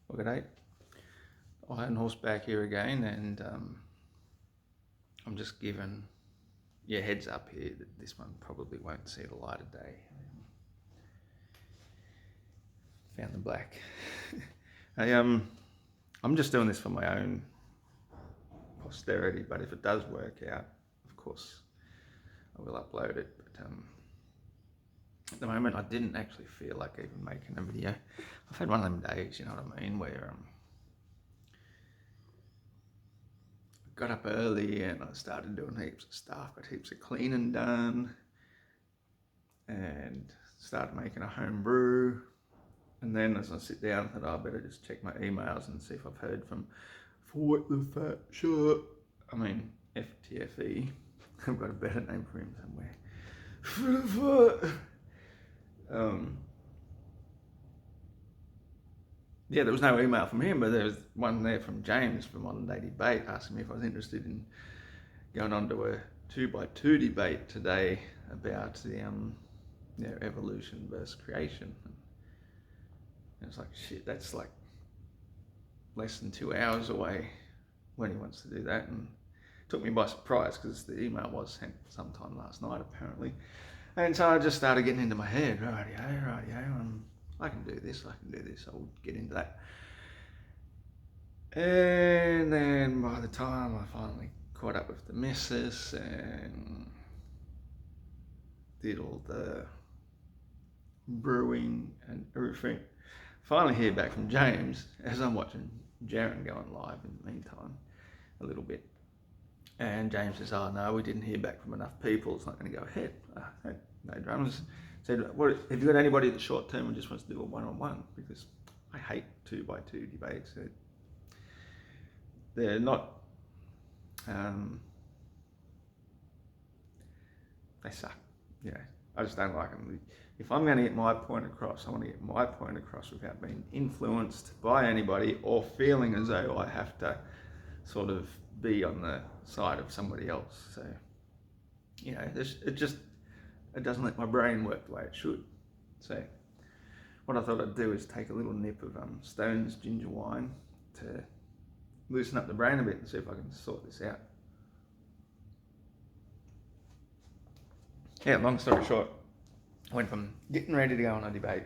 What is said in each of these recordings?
Well, g'day. Iron Horseback here again, and I'm just giving heads up here that this one probably won't see the light of day. Found the black. I'm just doing this for my own posterity, but if it does work out, of course, I will upload it. But at the moment, I didn't actually feel like even making a video. I've had one of them days, you know what I mean, where got up early and I started doing heaps of stuff, got heaps of cleaning done, and started making a home brew. And then as I sit down, I thought, I better just check my emails and see if I've heard from Fort the Fat Shirt. I mean, FTFE. I've got a better name for him somewhere. Yeah, there was no email from him, but there was one there from James from Modern Day Debate asking me if I was interested in going on to a 2x2 debate today about the evolution versus creation. And it's like, shit, that's like less than 2 hours away when he wants to do that. And it took me by surprise because the email was sent sometime last night apparently. And so I just started getting into my head, rightio, I can do this, I'll get into that. And then by the time I finally caught up with the missus and did all the brewing and everything, finally hear back from James as I'm watching Jaron going live in the meantime a little bit. And James says, oh no, we didn't hear back from enough people, it's not going to go ahead. No dramas. Said, what, have you got anybody that's short term and just wants to do a one-on-one? Because I hate 2x2 debates. They're not, they suck. You know, I just don't like them. If I'm going to get my point across, I want to get my point across without being influenced by anybody or feeling as though I have to sort of be on the side of somebody else. So, you know, it doesn't let my brain work the way it should. So what I thought I'd do is take a little nip of Stone's ginger wine to loosen up the brain a bit and see if I can sort this out. Yeah, long story short, I went from getting ready to go on a debate,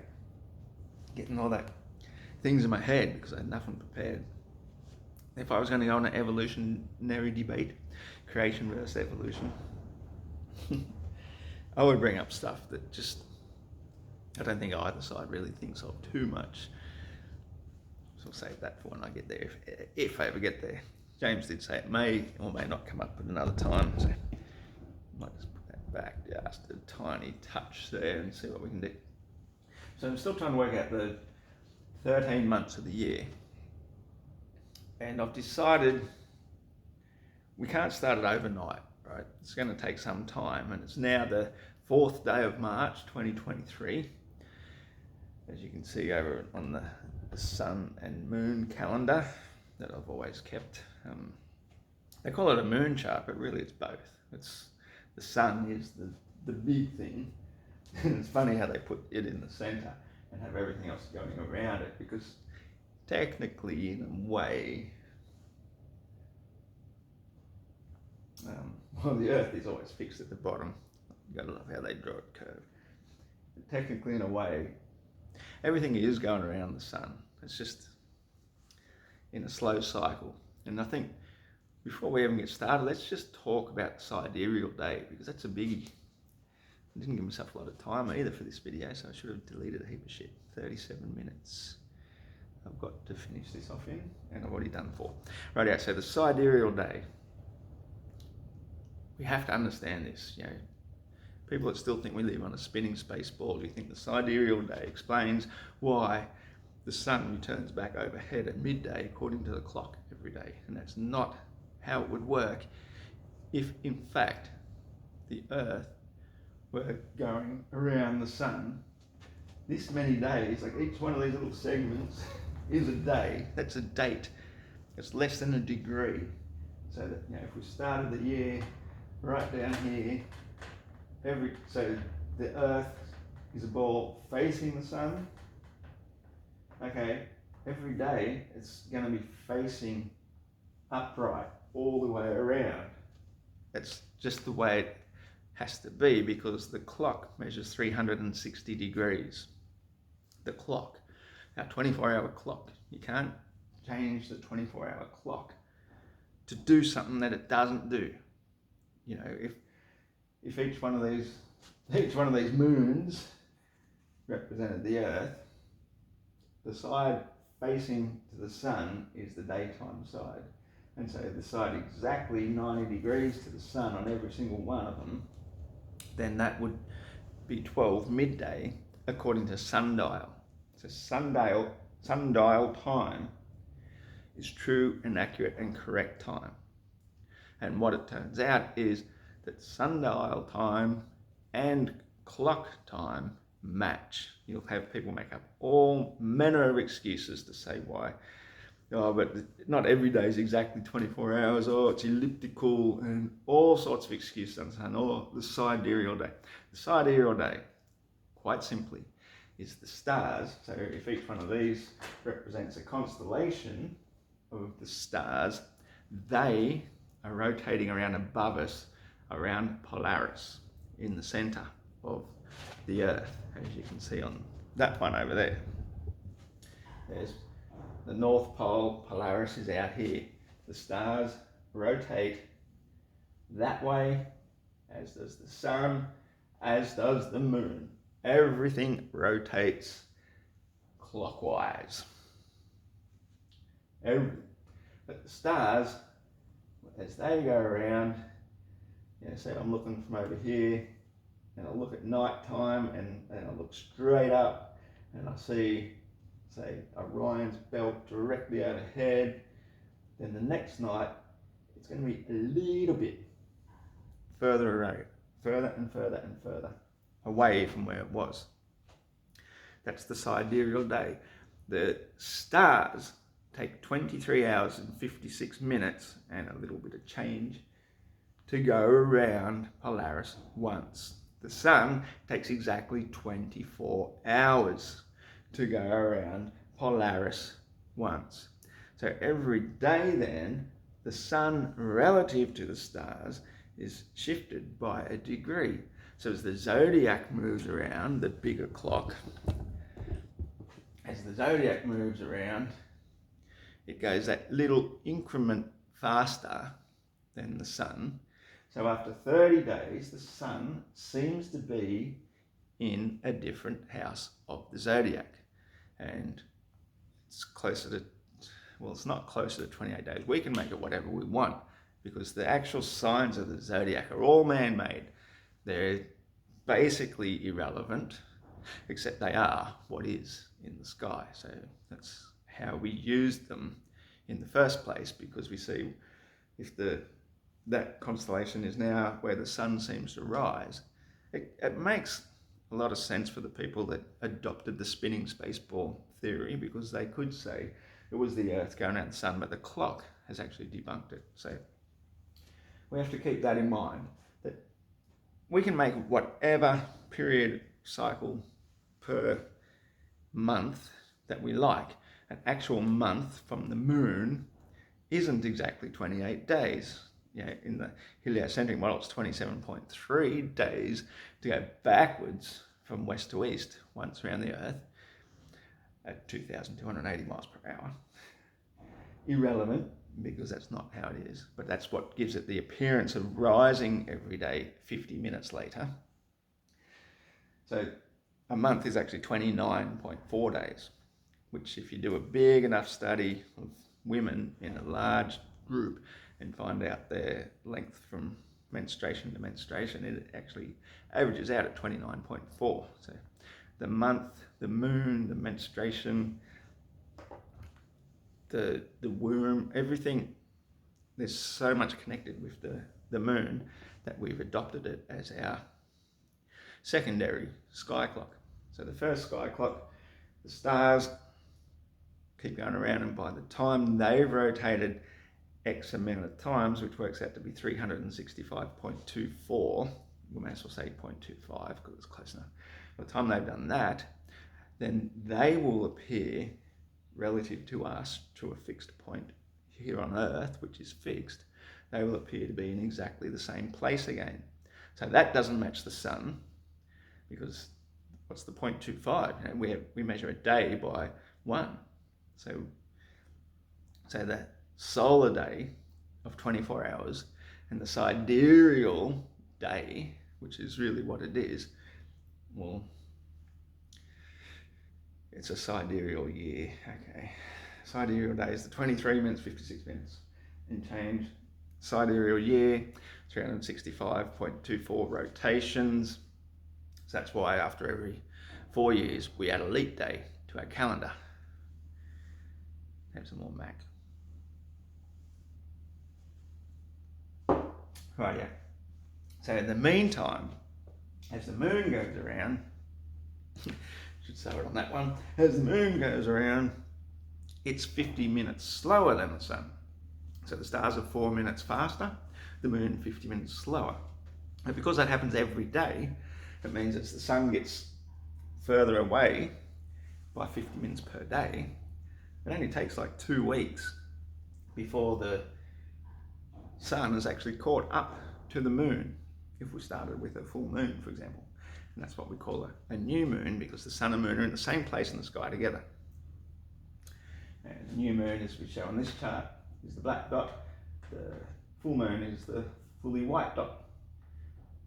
getting all that things in my head because I had nothing prepared. If I was going to go on an evolutionary debate, creation versus evolution, I would bring up stuff that just, I don't think either side really thinks of too much. So I'll save that for when I get there, if I ever get there. James did say it may or may not come up at another time, so I might just put that back just a tiny touch there and see what we can do. So I'm still trying to work out the 13 months of the year. And I've decided we can't start it overnight, right? It's going to take some time, and it's now the 4th day of March 2023, as you can see over on the sun and moon calendar that I've always kept. They call it a moon chart, but really it's both. It's the sun is the big thing, and it's funny how they put it in the center and have everything else going around it, because technically, in a way, the Earth is always fixed at the bottom. You gotta love how they draw it curved. But technically, in a way, everything is going around the sun. It's just in a slow cycle. And I think before we even get started, let's just talk about the sidereal day, because that's a biggie. I didn't give myself a lot of time either for this video, so I should have deleted a heap of shit. 37 minutes. I've got to finish this off in, and I've already done 4. Right, so the sidereal day. We have to understand this, you know. People that still think we live on a spinning space ball, who think the sidereal day explains why the sun returns back overhead at midday according to the clock every day. And that's not how it would work if, in fact, the Earth were going around the sun this many days. Like each one of these little segments is a day. That's a date. It's less than a degree. So that, you know, if we started the year right down here, so the Earth is a ball facing the sun. Okay, every day it's going to be facing upright all the way around. That's just the way it has to be, because the clock measures 360 degrees. The clock, our 24-hour clock. You can't change the 24-hour clock to do something that it doesn't do. You know, if each one of these moons represented the Earth, the side facing to the sun is the daytime side. And so the side exactly 90 degrees to the sun on every single one of them, then that would be 12 midday according to sundial. So sundial time is true and accurate and correct time. And what it turns out is that sundial time and clock time match. You'll have people make up all manner of excuses to say why. Oh, but not every day is exactly 24 hours. Oh, it's elliptical, and all sorts of excuses. And oh, the sidereal day. The sidereal day, quite simply, is the stars. So if each one of these represents a constellation of the stars, they are rotating around above us, around Polaris, in the center of the Earth, as you can see on that one over there. There's the North Pole, Polaris is out here. The stars rotate that way, as does the sun, as does the moon. Everything rotates clockwise. But the stars, as they go around, say I'm looking from over here, and I look at night time, and I look straight up, and I see, say, Orion's belt directly overhead. Then the next night, it's going to be a little bit further away, further and further and further away from where it was. That's the sidereal day. The stars take 23 hours and 56 minutes and a little bit of change to go around Polaris once. The sun takes exactly 24 hours to go around Polaris once. So every day then, the sun relative to the stars is shifted by a degree. So as the zodiac moves around, the bigger clock, as the zodiac moves around, it goes that little increment faster than the sun. So after 30 days, the sun seems to be in a different house of the zodiac. And it's closer to, well, it's not closer to 28 days. We can make it whatever we want, because the actual signs of the zodiac are all man-made. They're basically irrelevant, except they are what is in the sky. So that's how we use them in the first place, because we see if that constellation is now where the sun seems to rise. It makes a lot of sense for the people that adopted the spinning spaceball theory, because they could say it was the Earth going around the sun, but the clock has actually debunked it. So we have to keep that in mind, that we can make whatever period cycle per month that we like. An actual month from the moon isn't exactly 28 days. In the heliocentric model, it's 27.3 days to go backwards from west to east once around the Earth at 2,280 miles per hour. Irrelevant, because that's not how it is, but that's what gives it the appearance of rising every day 50 minutes later. So a month is actually 29.4 days, which if you do a big enough study of women in a large group and find out their length from menstruation to menstruation, it actually averages out at 29.4. So the month, the moon, the menstruation, the womb, everything, there's so much connected with the moon that we've adopted it as our secondary sky clock. So the first sky clock, the stars keep going around, and by the time they've rotated X amount of times, which works out to be 365.24, we may as well say 0.25 because it's close enough. By the time they've done that, then they will appear relative to us to a fixed point here on Earth, which is fixed, they will appear to be in exactly the same place again. So that doesn't match the sun, because what's the 0.25? You know, we measure a day by 1. So the solar day of 24 hours and the sidereal day, which is really what it is, well, it's a sidereal year. Okay, sidereal day is the 23 minutes 56 minutes and change. Sidereal year, 365.24 rotations. So that's why after every 4 years we add a leap day to our calendar. Have some more Mac. Right, yeah. So in the meantime, as the moon goes around, should say it on that one, as the moon goes around, it's 50 minutes slower than the sun. So the stars are 4 minutes faster, the moon 50 minutes slower. And because that happens every day, it means as the sun gets further away by 50 minutes per day, it only takes like 2 weeks before the sun is actually caught up to the moon, if we started with a full moon, for example. And that's what we call a new moon, because the sun and moon are in the same place in the sky together. And the new moon, as we show on this chart, is the black dot. The full moon is the fully white dot.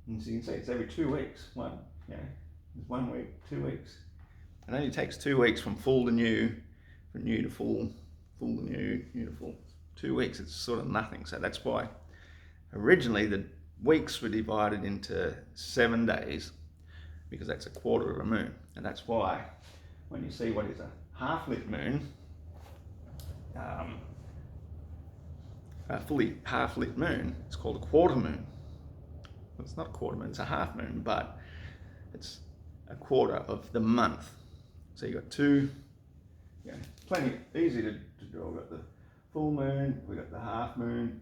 And so you can see it's every 2 weeks. There's 1 week, 2 weeks. It only takes 2 weeks from full to new, from new to full, full to new, new to full. 2 weeks, it's sort of nothing. So that's why originally the weeks were divided into 7 days, because that's a quarter of a moon. And that's why when you see what is a half-lit moon, a fully half-lit moon, it's called a quarter moon. Well, it's not a quarter moon, it's a half moon, but it's a quarter of the month. So you've got two, plenty easy to draw. We've got the full moon, we've got the half moon,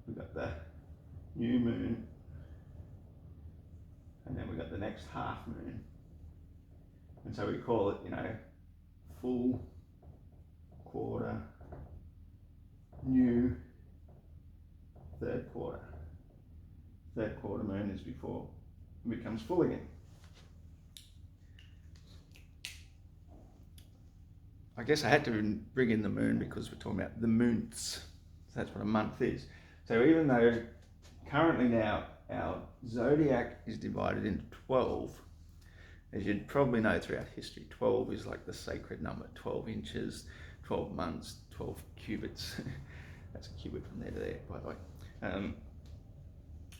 we've got the new moon, and then we've got the next half moon. And so we call it, full, quarter, new, third quarter. Third quarter moon is before it becomes full again. I guess I had to bring in the moon because we're talking about the moons. So that's what a month is. So even though currently now our zodiac is divided into 12, as you'd probably know throughout history, 12 is like the sacred number, 12 inches, 12 months, 12 cubits. That's a cubit from there to there, by the way.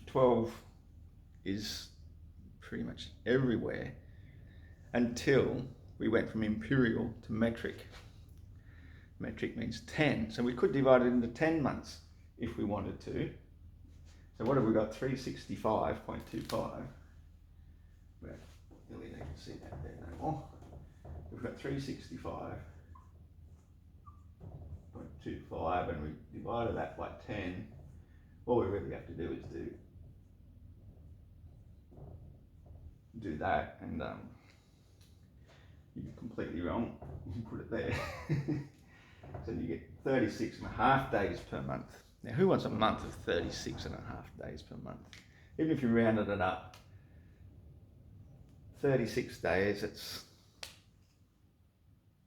12 is pretty much everywhere until we went from imperial to metric. Metric means 10, so we could divide it into 10 months if we wanted to. So what have we got? 365.25. Well, really don't see that there no more. We've got 365.25 and we divided that by 10. All we really have to do is do that, and you'd be completely wrong. You can put it there. So you get 36.5 days per month. Now, who wants a month of 36.5 days per month? Even if you rounded it up, 36 days, it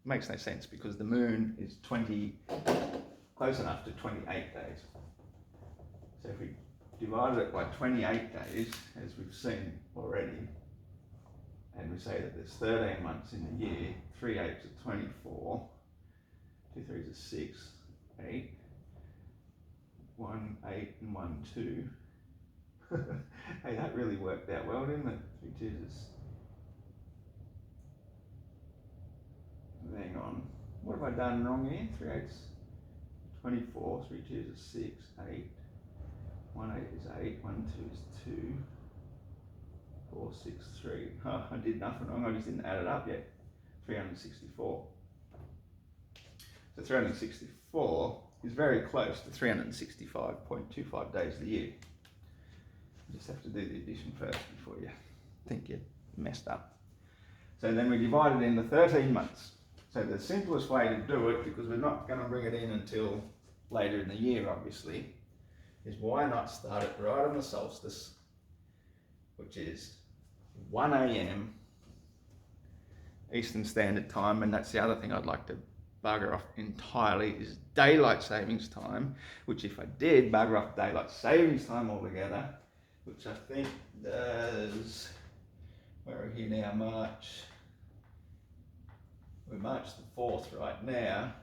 makes no sense because the moon is close enough to 28 days. So if we divided it by 28 days, as we've seen already, and we say that there's 13 months in the year, 3 8s are 24, 2 3s are 6, 8, 1 8 and 1 2. Hey, that really worked out well, didn't it? 3 2s is... Hang on. What have I done wrong here? 3 8s 24, 3 2s is 6, 8, 1 8 is 8, 1 2 is 2, 4 6 3. Oh, I did nothing wrong, I just didn't add it up yet. 364. So 364 is very close to 365.25 days of the year. You just have to do the addition first before you think you messed up. So then we divide it into 13 months. So the simplest way to do it, because we're not going to bring it in until later in the year, obviously, is why not start it right on the solstice, which is 1 a.m. Eastern Standard Time, and that's the other thing I'd like to bugger off entirely is daylight savings time, which if I did bugger off daylight savings time altogether, which I think does, where are we here now, we're March the 4th right now,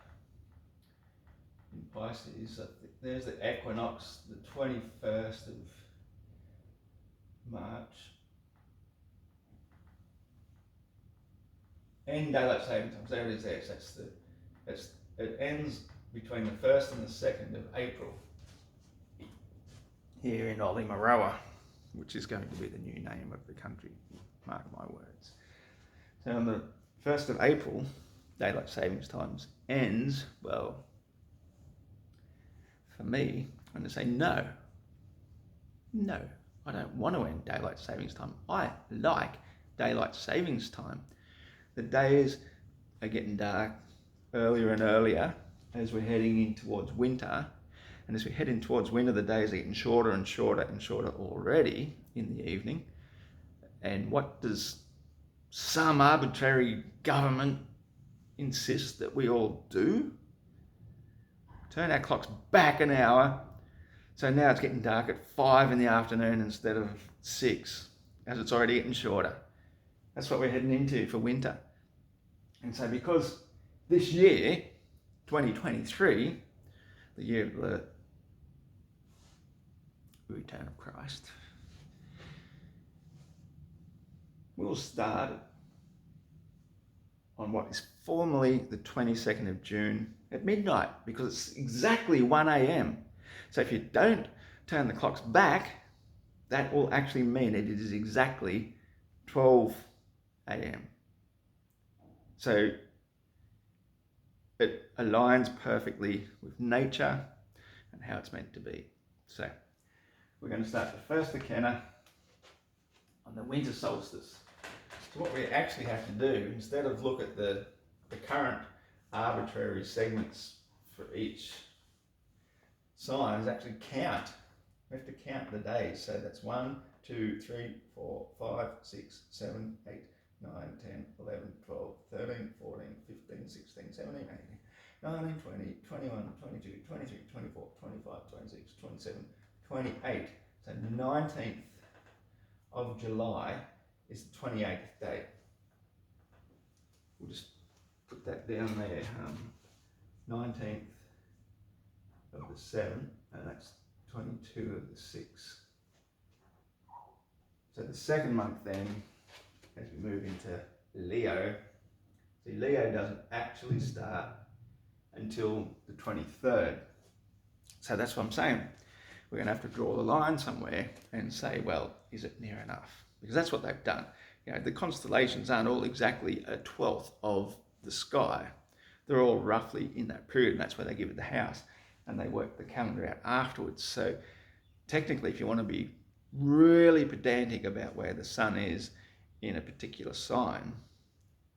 in Pisces, I think there's the equinox, the 21st of March, and daylight saving time, so there it is there, so it ends between the 1st and the 2nd of April here in Olymaroa, which is going to be the new name of the country, mark my words. So on the 1st of April, daylight savings times ends, well, for me, I'm going to say no, I don't want to end daylight savings time. I like daylight savings time. The days are getting dark earlier and earlier as we're heading in towards winter. And as we head in towards winter, the days are getting shorter and shorter and shorter already in the evening. And what does some arbitrary government insist that we all do? Turn our clocks back an hour. So now it's getting dark at 5 in the afternoon instead of 6, as it's already getting shorter. That's what we're heading into for winter. And so because this year, 2023, the year of the return of Christ, we'll start on what is formally the 22nd of June at midnight, because it's exactly 1 a.m. So if you don't turn the clocks back, that will actually mean it is exactly 12 a.m. So it aligns perfectly with nature and how it's meant to be. So we're going to start the first Akena on the winter solstice. So what we actually have to do, instead of look at the current arbitrary segments for each sign, is actually count. We have to count the days. So that's 1, 2, 3, 4, 5, 6, 7, 8, 9, 10, 11, 12, 13, 14, 15, 16, 17, 18, 19, 20, 21, 22, 23, 24, 25, 26, 27, 28. So the 19th of July is the 28th day. We'll just put that down there. 19th of the 7th, and that's 22 of the 6th. So the second month then, as we move into Leo, see, Leo doesn't actually start until the 23rd. So that's what I'm saying. We're going to have to draw the line somewhere and say, well, is it near enough? Because that's what they've done. You know, the constellations aren't all exactly a 12th of the sky. They're all roughly in that period, and that's where they give it the house, and they work the calendar out afterwards. So technically, if you want to be really pedantic about where the sun is in a particular sign,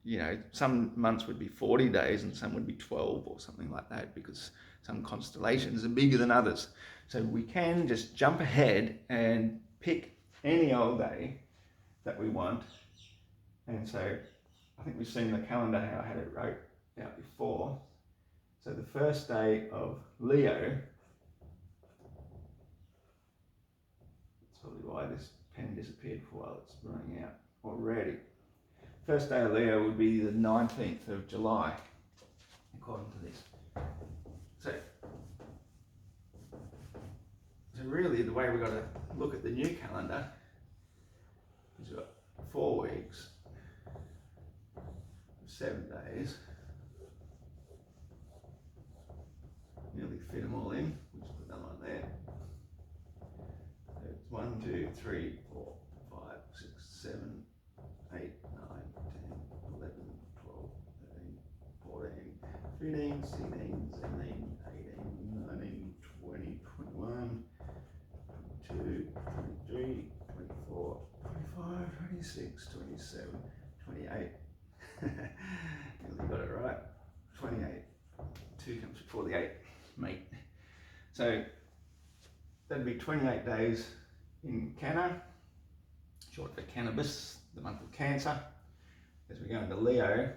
you know, some months would be 40 days and some would be 12 or something like that, because some constellations are bigger than others. So we can just jump ahead and pick any old day that we want. And so I think we've seen the calendar how I had it wrote out before. So the first day of Leo, that's probably why this pen disappeared for a while, it's running out already. First day of Leo would be the 19th of July, according to this. So really the way we've got to look at the new calendar is we've got 4 weeks, 7 days. Nearly fit them all in. We'll just put them on there. So it's 1, 2, 3, 4, 5, 6, 7, 8, 9, 10, 11, 12, 13, 14, 15, 16, 17, 18, 19, 20, 21, 22, 23, 24, 25, 26, 27, 28. Nearly got it right. before the 8th meet. So that'd be 28 days in Canna, short for cannabis, the month of Cancer. As we go into Leo,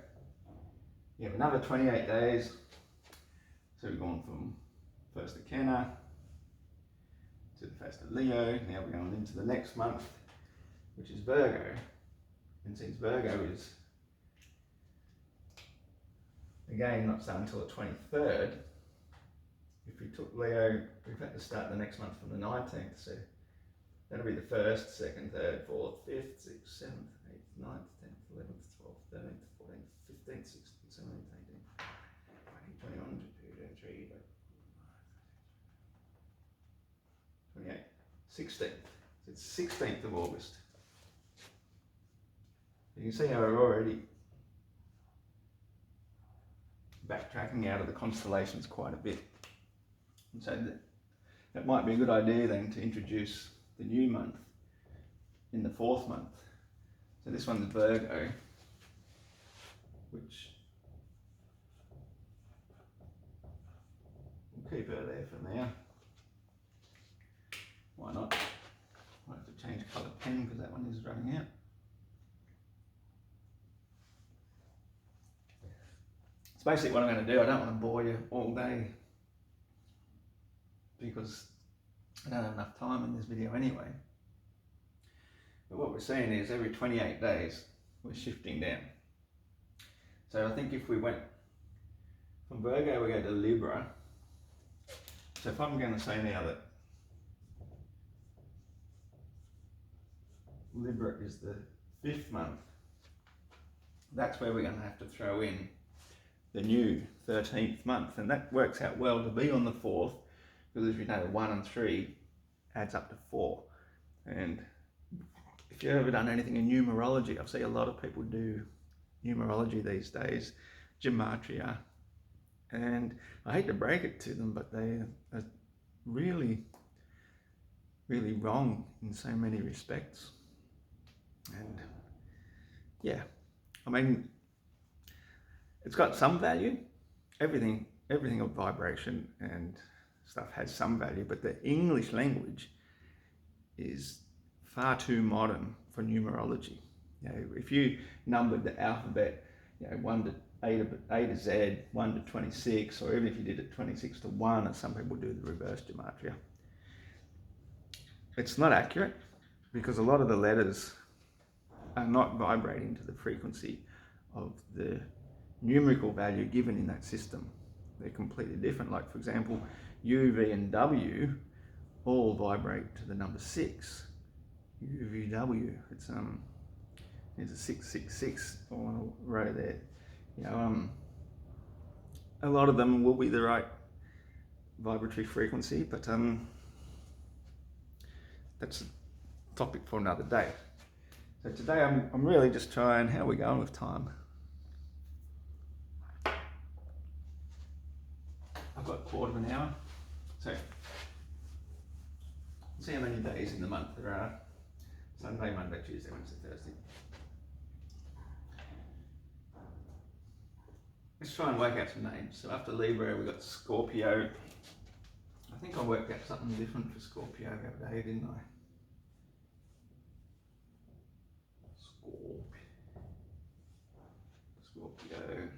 you have another 28 days. So we've gone from 1st of Canna to the 1st of Leo. Now we're going into the next month, which is Virgo. And since Virgo is, again, not starting until the 23rd, if we took Leo, we've had to start the next month from the 19th. So that'll be the 1st, 2nd, 3rd, 4th, 5th, 6th, 7th, 8th, 9th, 10th, 11th, 12th, 13th, 14th, 15th, 16th, 17th, 18th, 20, 21, 22, 23, 28, 16th. So it's 16th of August. You can see how we're already backtracking out of the constellations quite a bit. And so that might be a good idea then to introduce the new month in the 4th month. So this one's Virgo, which we'll keep her there for now. Why not? Might have to change colour pen because that one is running out. It's basically what I'm going to do. I don't want to bore you all day because I don't have enough time in this video anyway. But what we're seeing is every 28 days we're shifting down. So I think if we went from Virgo, we go to Libra. So if I'm going to say now that Libra is the 5th month, that's where we're going to have to throw in the new 13th month, and that works out well to be on the 4th, because as you know, 1 and 3 adds up to 4. And if you've ever done anything in numerology, I see a lot of people do numerology these days, gematria, and I hate to break it to them, but they are really, really wrong in so many respects. And yeah, I mean, it's got some value. Everything of vibration and stuff has some value, but the English language is far too modern for numerology. You know, if you numbered the alphabet, you know, 1 to A to Z, 1 to 26, or even if you did it 26 to 1, as some people do the reverse gematria, it's not accurate because a lot of the letters are not vibrating to the frequency of the numerical value given in that system. They're completely different. Like, for example, U, V, and W all vibrate to the number 6. U, V, W. There's a 666 on a row there. You know, a lot of them will be the right vibratory frequency, but that's a topic for another day. So today I'm really just trying, how are we going with time? I've got a quarter of an hour. So let's see how many days in the month there are. Sunday, Monday, Tuesday, Wednesday, Thursday. Let's try and work out some names. So after Libra, we've got Scorpio. I think I worked out something different for Scorpio the other day, didn't I? Scorpio.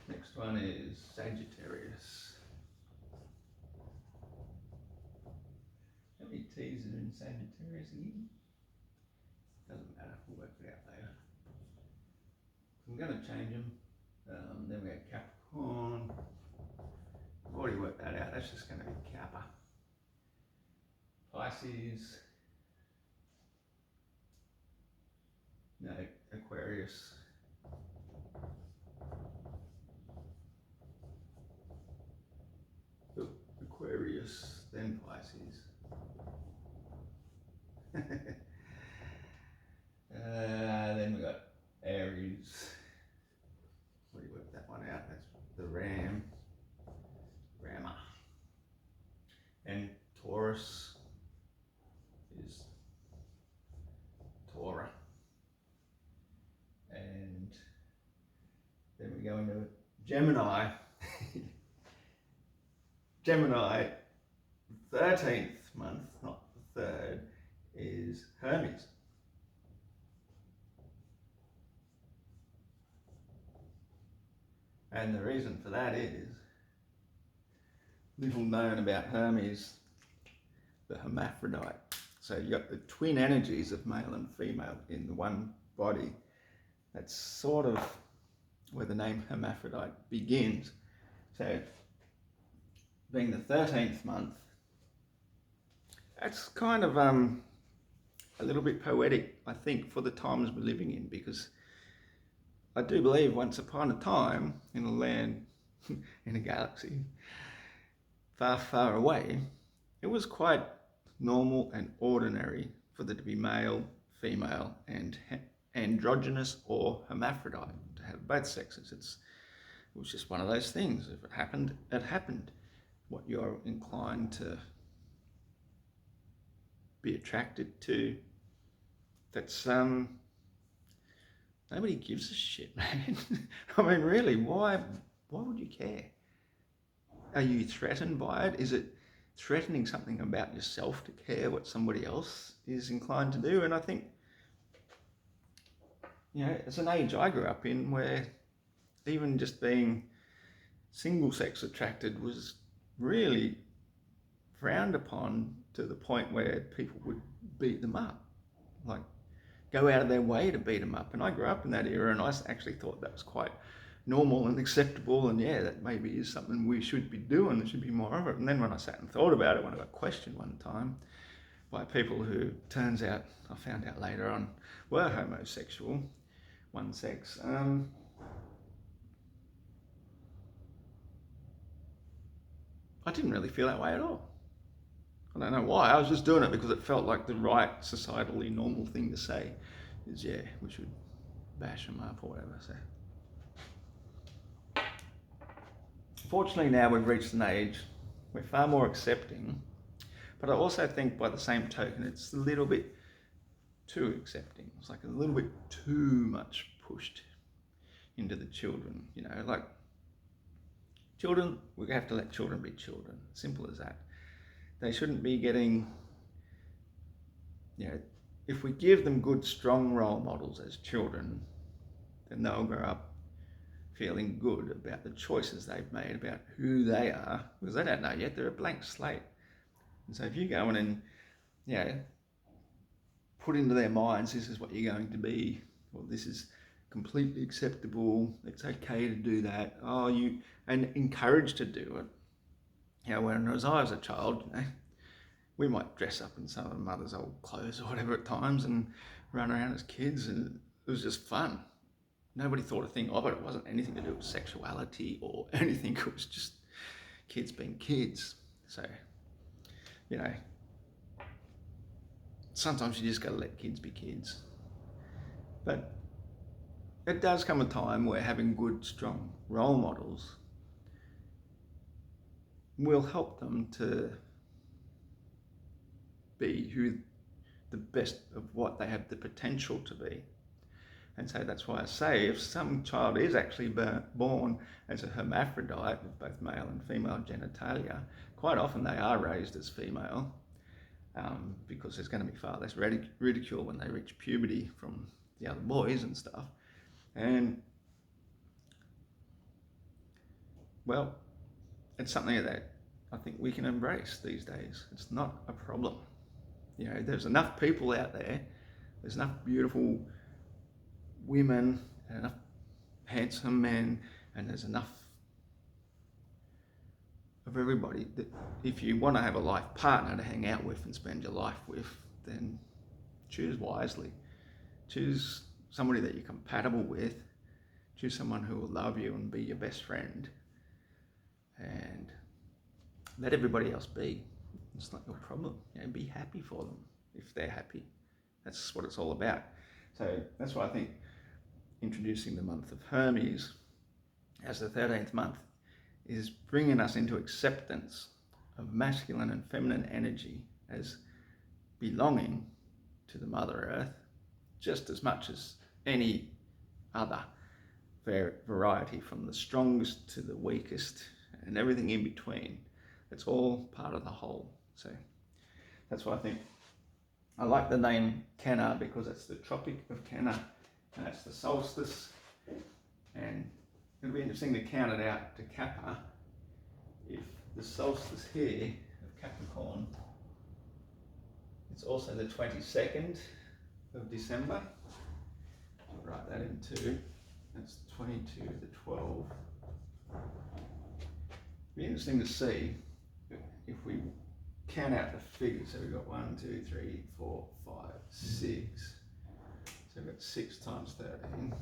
Next one is Sagittarius. How many T's are in Sagittarius again? Doesn't matter, we'll work it out later. I'm going to change them. Then we have Capricorn. I've already worked that out, that's just going to be Kappa. Pisces. No, Aquarius. Oh, Aquarius, then Pisces. Then we got Aries. Already worked that one out. That's the Ram. Rama. And Taurus is Torah. And then we go into Gemini, Gemini, 13th month, not the third, is Hermes. And the reason for that is, little known about Hermes, the hermaphrodite. So you got the twin energies of male and female in the one body. That's sort of where the name hermaphrodite begins. So being the 13th month, that's kind of a little bit poetic, I think, for the times we're living in, because I do believe once upon a time in a land, in a galaxy far, far away, it was quite normal and ordinary for there to be male, female, and androgynous or hermaphrodite, to have both sexes. It was just one of those things. If it happened, it happened. What you're inclined to be attracted to, that's nobody gives a shit, man. I mean, really, why would you care? Are you threatened by it? Is it threatening something about yourself to care what somebody else is inclined to do? And I think, it's an age I grew up in where even just being single sex attracted was really frowned upon, to the point where people would beat them up, like go out of their way to beat them up. And I grew up in that era, and I actually thought that was quite normal and acceptable, and that maybe is something we should be doing. There should be more of it. And then when I sat and thought about it, when I got questioned one time by people who, turns out, I found out later on, were homosexual, one sex, I didn't really feel that way at all. I don't know why. I was just doing it because it felt like the right, societally normal thing to say is, we should bash them up or whatever. So fortunately now we've reached an age we're far more accepting, but I also think by the same token it's a little bit too accepting. It's like a little bit too much pushed into the children, like children, we have to let children be children. Simple as that. They shouldn't be getting, if we give them good, strong role models as children, then they'll grow up feeling good about the choices they've made, about who they are, because they don't know yet. They're a blank slate. And so if you go in and, put into their minds, this is what you're going to be, or this is completely acceptable, it's okay to do that, and encourage to do it. When I was a child, we might dress up in some of my mother's old clothes or whatever at times and run around as kids, and it was just fun. Nobody thought a thing of it. It wasn't anything to do with sexuality or anything. It was just kids being kids. So, sometimes you just got to let kids be kids. But it does come a time where having good, strong role models will help them to be the best of what they have the potential to be. And so that's why I say, if some child is actually born as a hermaphrodite with both male and female genitalia, quite often they are raised as female, because there's going to be far less ridicule when they reach puberty from the other boys and stuff. And, well, it's something that I think we can embrace these days. It's not a problem. There's enough people out there, there's enough beautiful women and enough handsome men, and there's enough of everybody that if you want to have a life partner to hang out with and spend your life with, then choose wisely. Choose somebody that you're compatible with. Choose someone who will love you and be your best friend. And let everybody else be. It's not your problem. Be happy for them if they're happy. That's what it's all about. So that's why I think introducing the month of Hermes as the 13th month is bringing us into acceptance of masculine and feminine energy as belonging to the Mother Earth just as much as any other variety from the strongest to the weakest and everything in between. It's all part of the whole. So that's why I think I like the name Canna, because it's the Tropic of Canna and that's the solstice. And it'll be interesting to count it out to Kappa if the solstice here of Capricorn, it's also the 22nd of December. I'll write that in too. That's 22 to the 12. Be interesting to see if we count out the figures. So we've got 1, 2, 3, 4, 5, 6. So we've got 6 times 13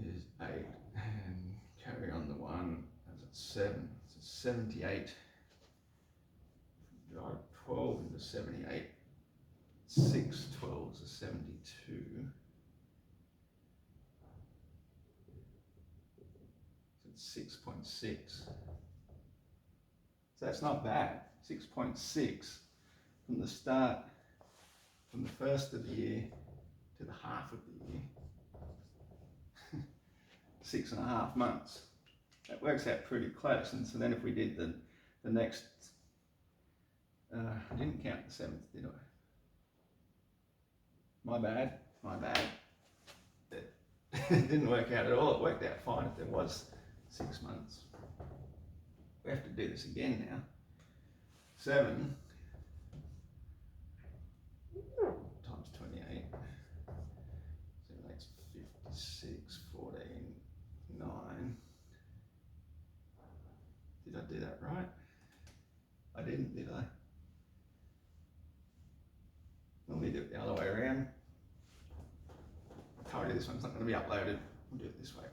is 8, and carry on the 1, that's at 7, so 78. Divide 12 into 78, 6 12s are 72. So it's 6.6. So that's not bad. 6.6 from the start, from the first of the year to the half of the year. 6.5 months. That works out pretty close. And so then if we did the next, I didn't count the 7th, did I? My bad. It didn't work out at all. It worked out fine if there was 6 months. We have to do this again now. 7 times 28. 7 makes 56, 14, 9. Did I do that right? I didn't, did I? Normally do it the other way around. I told you this one's not going to be uploaded. We'll do it this way.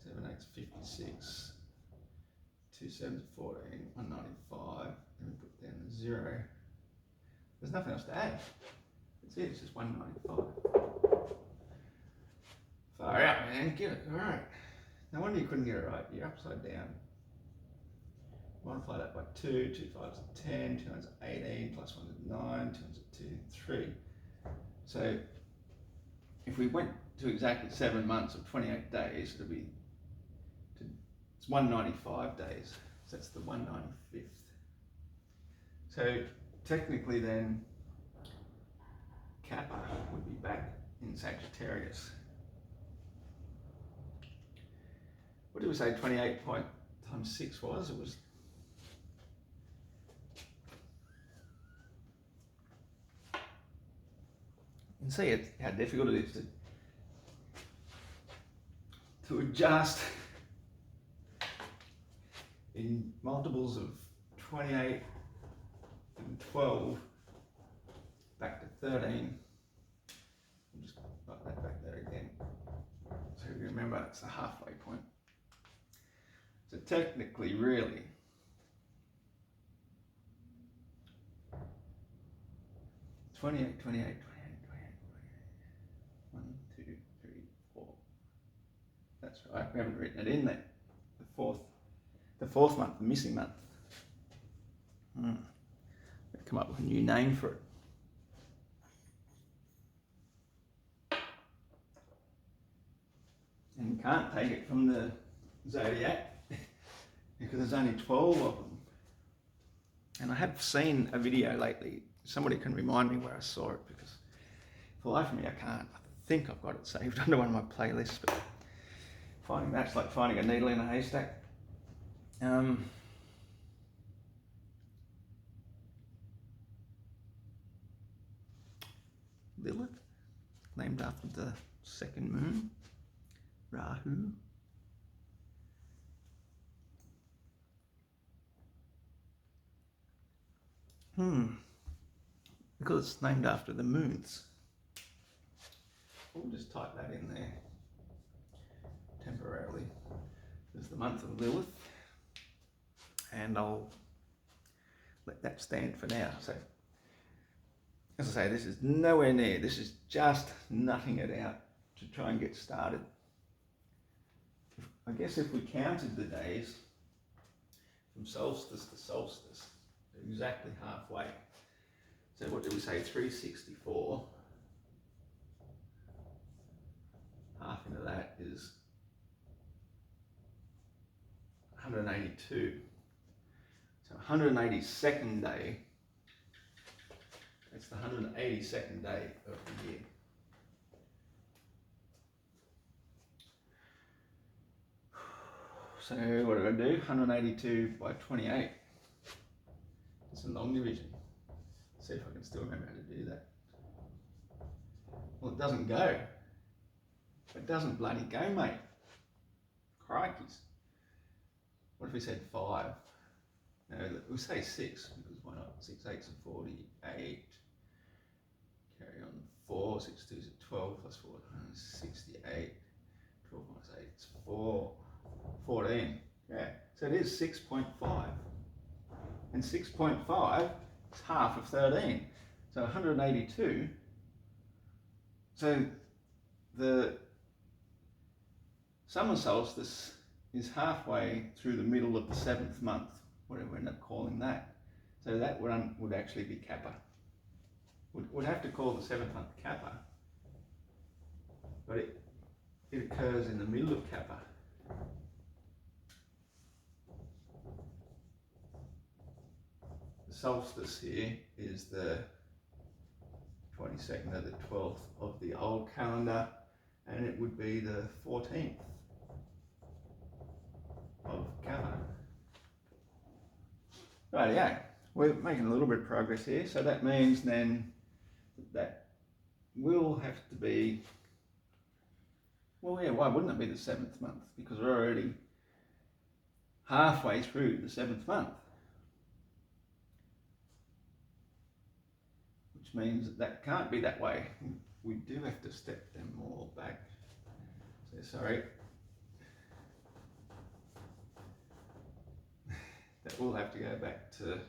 7 8's 56. 2 7's 14. 195. Then we put down the 0. There's nothing else to add. That's it. It's just 195. Far out, man. Get it. All right. No wonder you couldn't get it right. You're upside down. Multiply that by 2, 2 5s are 10, 2 9s are 18, plus 1 is 9, 2 9s are 2, 3. So if we went to exactly 7 months of 28 days, it'll be, it's 195 days. So that's the 195th. So technically then, Kappa would be back in Sagittarius. What did we say 28 times 6 was? It was you can see how difficult it is to adjust in multiples of 28 and 12 back to 13. I'll just write that back there again. So you remember it's the halfway point. So technically, really, twenty-eight, 1, 2, 3, 4. That's right. We haven't written it in there. The fourth month, the missing month. We've come up with a new name for it. And you can't take it from the zodiac because there's only 12 of them. And I have seen a video lately. Somebody can remind me where I saw it, because for the life of me I can't. I think I've got it saved under one of my playlists, but finding that's like finding a needle in a haystack. Lilith, named after the second moon. Rahu. Because it's named after the moons. We'll just type that in there temporarily. There's the month of Lilith, and I'll let that stand for now. So, as I say, this is nowhere near. This is just nutting it out to try and get started. I guess if we counted the days from solstice to solstice, they're exactly halfway. So what did we say? 364. Half into that is 182. So 182nd day, that's the 182nd day of the year. So what do I do? 182 by 28. It's a long division. Let's see if I can still remember how to do that. Well, it doesn't go. It doesn't bloody go, mate. Crikeys. What if we said 5? No, we'll say 6, because why not? 6 8s are 48. Carry on 4, 6 2s are 12, plus 4 is 68. 12 minus 8 is 4. 14. Yeah, so it is 6.5. And 6.5 is half of 13. So 182. So the summer solstice is halfway through the middle of the 7th month, whatever we end up calling that. So that would actually be Kappa. Would have to call the 7th month Kappa, but it occurs in the middle of Kappa. The solstice here is the 22nd or the 12th of the old calendar, and it would be the 14th of Kappa. Right, yeah, we're making a little bit of progress here, so that means then that will have to be, well, yeah, why wouldn't it be the 7th month? Because we're already halfway through the 7th month. Which means that can't be that way. We do have to step them more back. So sorry. That will have to go back to